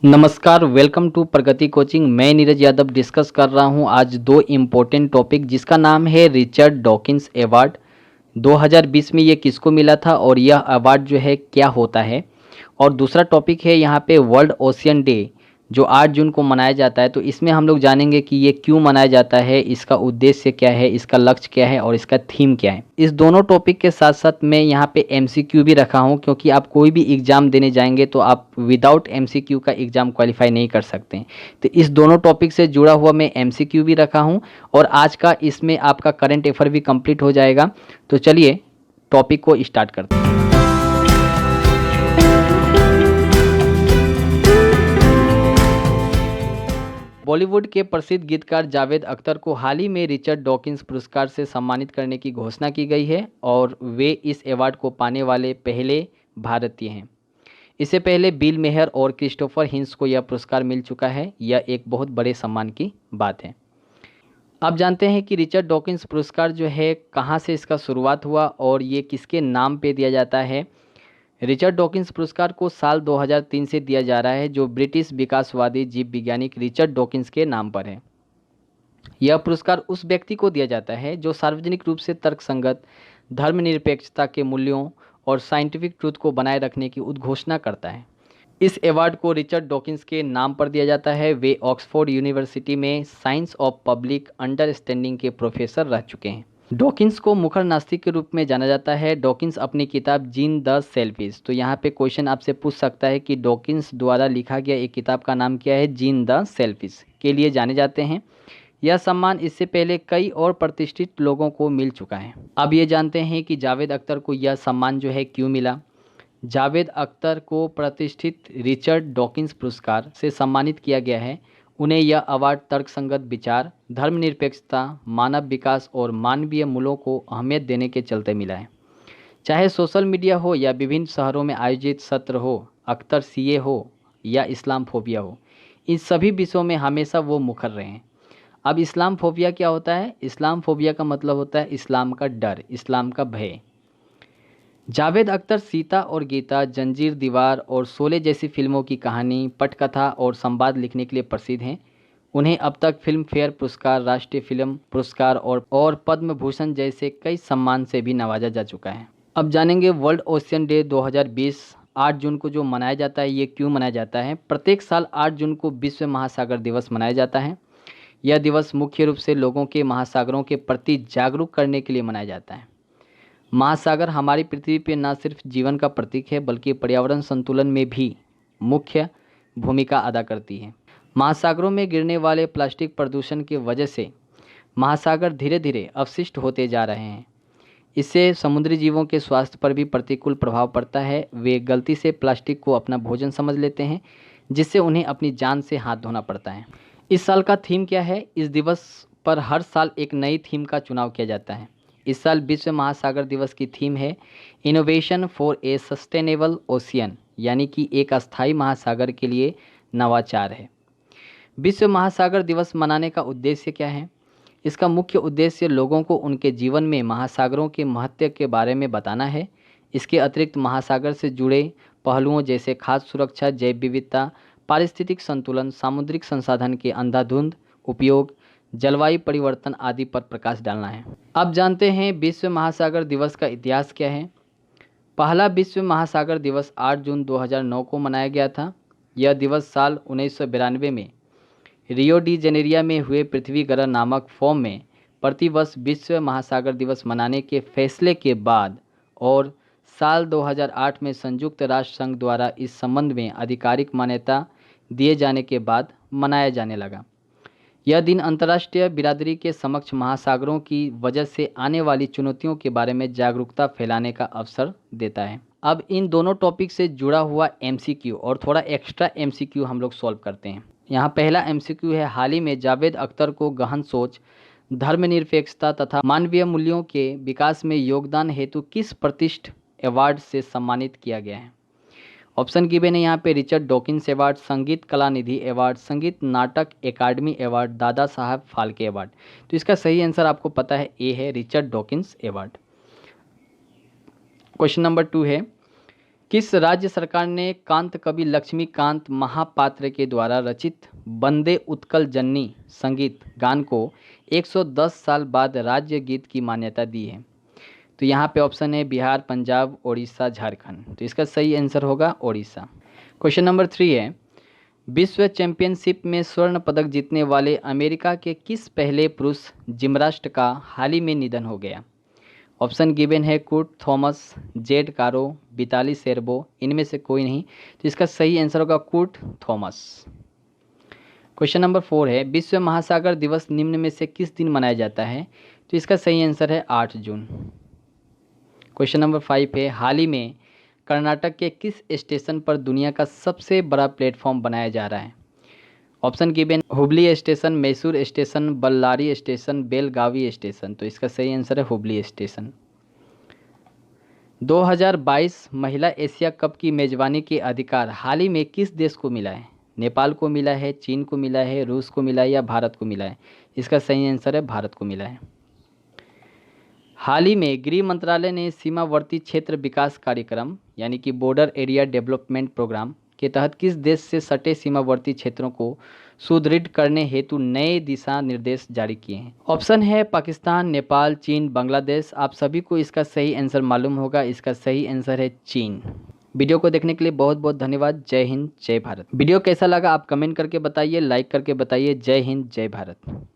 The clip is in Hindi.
नमस्कार, वेलकम टू प्रगति कोचिंग। मैं नीरज यादव डिस्कस कर रहा हूं आज दो इम्पोर्टेंट टॉपिक, जिसका नाम है रिचर्ड डॉकिंस अवार्ड। 2020 में ये किसको मिला था और यह अवार्ड जो है क्या होता है। और दूसरा टॉपिक है यहाँ पे वर्ल्ड ओशियन डे, जो 8 जून को मनाया जाता है। तो इसमें हम लोग जानेंगे कि ये क्यों मनाया जाता है, इसका उद्देश्य क्या है, इसका लक्ष्य क्या है और इसका थीम क्या है। इस दोनों टॉपिक के साथ साथ मैं यहाँ पे एमसीक्यू भी रखा हूँ, क्योंकि आप कोई भी एग्ज़ाम देने जाएंगे तो आप विदाउट एमसीक्यू का एग्ज़ाम क्वालिफाई नहीं कर सकते हैं। तो इस दोनों टॉपिक से जुड़ा हुआ मैं एमसीक्यू भी रखा हूँ और आज का इसमें आपका करंट अफेयर भी कंप्लीट हो जाएगा। तो चलिए टॉपिक को स्टार्ट करते हैं। बॉलीवुड के प्रसिद्ध गीतकार जावेद अख्तर को हाल ही में रिचर्ड डॉकिंस पुरस्कार से सम्मानित करने की घोषणा की गई है और वे इस अवार्ड को पाने वाले पहले भारतीय हैं। इससे पहले बिल मेहर और क्रिस्टोफर हिंस को यह पुरस्कार मिल चुका है। यह एक बहुत बड़े सम्मान की बात है। आप जानते हैं कि रिचर्ड डॉकिंस पुरस्कार जो है कहाँ से इसका शुरुआत हुआ और ये किसके नाम पे दिया जाता है। रिचर्ड डॉकिंस पुरस्कार को साल 2003 से दिया जा रहा है, जो ब्रिटिश विकासवादी जीव वैज्ञानिक रिचर्ड डॉकिंस के नाम पर है। यह पुरस्कार उस व्यक्ति को दिया जाता है जो सार्वजनिक रूप से तर्कसंगत, धर्मनिरपेक्षता के मूल्यों और साइंटिफिक ट्रूथ को बनाए रखने की उद्घोषणा करता है। इस अवार्ड को रिचर्ड डॉकिंस के नाम पर दिया जाता है। वे ऑक्सफोर्ड यूनिवर्सिटी में साइंस ऑफ पब्लिक अंडरस्टैंडिंग के प्रोफेसर रह चुके हैं। डॉकिंस को मुखर नास्तिक के रूप में जाना जाता है। डॉकिंस अपनी किताब जीन द सेल्फिश, तो यहाँ पे क्वेश्चन आपसे पूछ सकता है कि डॉकिंस द्वारा लिखा गया एक किताब का नाम क्या है। जीन द सेल्फिश के लिए जाने जाते हैं। यह सम्मान इससे पहले कई और प्रतिष्ठित लोगों को मिल चुका है। अब ये जानते हैं कि जावेद अख्तर को यह सम्मान जो है क्यों मिला। जावेद अख्तर को प्रतिष्ठित रिचर्ड डॉकिंस पुरस्कार से सम्मानित किया गया है। उन्हें यह अवार्ड तर्कसंगत विचार, धर्मनिरपेक्षता, मानव विकास और मानवीय मूल्यों को अहमियत देने के चलते मिला है। चाहे सोशल मीडिया हो या विभिन्न शहरों में आयोजित सत्र हो, अख्तर सीए हो या इस्लाम फोबिया हो, इन सभी विषयों में हमेशा वो मुखर रहे हैं। अब इस्लाम फोबिया क्या होता है? इस्लाम फोबिया का मतलब होता है इस्लाम का डर, इस्लाम का भय। जावेद अख्तर सीता और गीता, जंजीर, दीवार और शोले जैसी फिल्मों की कहानी, पटकथा और संवाद लिखने के लिए प्रसिद्ध हैं। उन्हें अब तक फिल्म फेयर पुरस्कार, राष्ट्रीय फिल्म पुरस्कार और पद्म भूषण जैसे कई सम्मान से भी नवाजा जा चुका है। अब जानेंगे वर्ल्ड ओशियन डे 2020 8 जून को जो मनाया जाता है, ये क्यों मनाया जाता है। प्रत्येक साल 8 जून को विश्व महासागर दिवस मनाया जाता है। यह दिवस मुख्य रूप से लोगों के महासागरों के प्रति जागरूक करने के लिए मनाया जाता है। महासागर हमारी पृथ्वी पर न सिर्फ जीवन का प्रतीक है, बल्कि पर्यावरण संतुलन में भी मुख्य भूमिका अदा करती है। महासागरों में गिरने वाले प्लास्टिक प्रदूषण की वजह से महासागर धीरे धीरे अवशिष्ट होते जा रहे हैं। इससे समुद्री जीवों के स्वास्थ्य पर भी प्रतिकूल प्रभाव पड़ता है। वे गलती से प्लास्टिक को अपना भोजन समझ लेते हैं, जिससे उन्हें अपनी जान से हाथ धोना पड़ता है। इस साल का थीम क्या है? इस दिवस पर हर साल एक नई थीम का चुनाव किया जाता है। इस साल विश्व महासागर दिवस की थीम है innovation for a sustainable ocean, यानी कि एक अस्थायी महासागर के लिए नवाचार है। विश्व महासागर दिवस मनाने का उद्देश्य क्या है? इसका मुख्य उद्देश्य लोगों को उनके जीवन में महासागरों के महत्व के बारे में बताना है। इसके अतिरिक्त महासागर से जुड़े पहलुओं जैसे खाद्य सुरक्षा, जैव विविधता, पारिस्थितिक संतुलन, सामुद्रिक संसाधन के अंधाधुंध उपयोग, जलवायु परिवर्तन आदि पर प्रकाश डालना है। अब जानते हैं विश्व महासागर दिवस का इतिहास क्या है। पहला विश्व महासागर दिवस 8 जून 2009 को मनाया गया था। यह दिवस साल 1992 में रियो डी जेनेरिया में हुए पृथ्वी ग्रह नामक फोरम में प्रतिवर्ष विश्व महासागर दिवस मनाने के फैसले के बाद और साल 2008 में संयुक्त राष्ट्र संघ द्वारा इस संबंध में आधिकारिक मान्यता दिए जाने के बाद मनाया जाने लगा। यह दिन अंतर्राष्ट्रीय बिरादरी के समक्ष महासागरों की वजह से आने वाली चुनौतियों के बारे में जागरूकता फैलाने का अवसर देता है। अब इन दोनों टॉपिक से जुड़ा हुआ एमसीक्यू और थोड़ा एक्स्ट्रा एमसीक्यू हम लोग सॉल्व करते हैं। यहाँ पहला एमसीक्यू है, हाल ही में जावेद अख्तर को गहन सोच, धर्मनिरपेक्षता तथा मानवीय मूल्यों के विकास में योगदान हेतु किस प्रतिष्ठित अवार्ड से सम्मानित किया गया है। ऑप्शन गिवन है यहाँ पे रिचर्ड डॉकिंस अवार्ड, संगीत कला निधि अवार्ड, संगीत नाटक academy award, Dada Saheb Phalke award. तो इसका सही आंसर आपको पता है, ए है Richard Dawkins award. Question number 2 है, किस राज्य सरकार ने कांत कवि लक्ष्मीकांत महापात्र के द्वारा रचित वंदे उत्कल जननी संगीत गान को 110 साल बाद राज्य गीत की मान्यता दी है? तो यहाँ पे ऑप्शन है बिहार, पंजाब, उड़ीसा, झारखंड। तो इसका सही आंसर होगा उड़ीसा। क्वेश्चन नंबर 3 है, विश्व चैंपियनशिप में स्वर्ण पदक जीतने वाले अमेरिका के किस पहले पुरुष जिम्नास्ट का हाल ही में निधन हो गया? ऑप्शन गिवन है कुर्ट थॉमस, जेड कारो, विताली शेरबो, इनमें से कोई नहीं। तो इसका सही आंसर होगा कुर्ट थॉमस। क्वेश्चन नंबर 4 है, विश्व महासागर दिवस निम्न में से किस दिन मनाया जाता है? तो इसका सही आंसर है 8 जून। क्वेश्चन नंबर 5 है, हाल ही में कर्नाटक के किस स्टेशन पर दुनिया का सबसे बड़ा प्लेटफॉर्म बनाया जा रहा है? Option given Hubli station, Mysore station, Ballari station, Belagavi station. तो इसका सही आंसर है हुबली स्टेशन। 2022 महिला एशिया कप की मेजबानी के अधिकार हाल ही में किस देश को मिला है? नेपाल को मिला है, चीन को मिला है, रूस को मिला है या भारत को मिला है? इसका सही आंसर है भारत को मिला है। हाल ही में गृह मंत्रालय ने सीमावर्ती क्षेत्र विकास कार्यक्रम यानी कि बॉर्डर एरिया डेवलपमेंट प्रोग्राम के तहत किस देश से सटे सीमावर्ती क्षेत्रों को सुदृढ़ करने हेतु नए दिशा निर्देश जारी किए हैं? ऑप्शन है पाकिस्तान, नेपाल, चीन, बांग्लादेश। आप सभी को इसका सही आंसर मालूम होगा। इसका सही आंसर है चीन। वीडियो को देखने के लिए बहुत बहुत धन्यवाद। जय हिंद, जय भारत। वीडियो कैसा लगा आप कमेंट करके बताइए, लाइक करके बताइए। जय हिंद, जय भारत।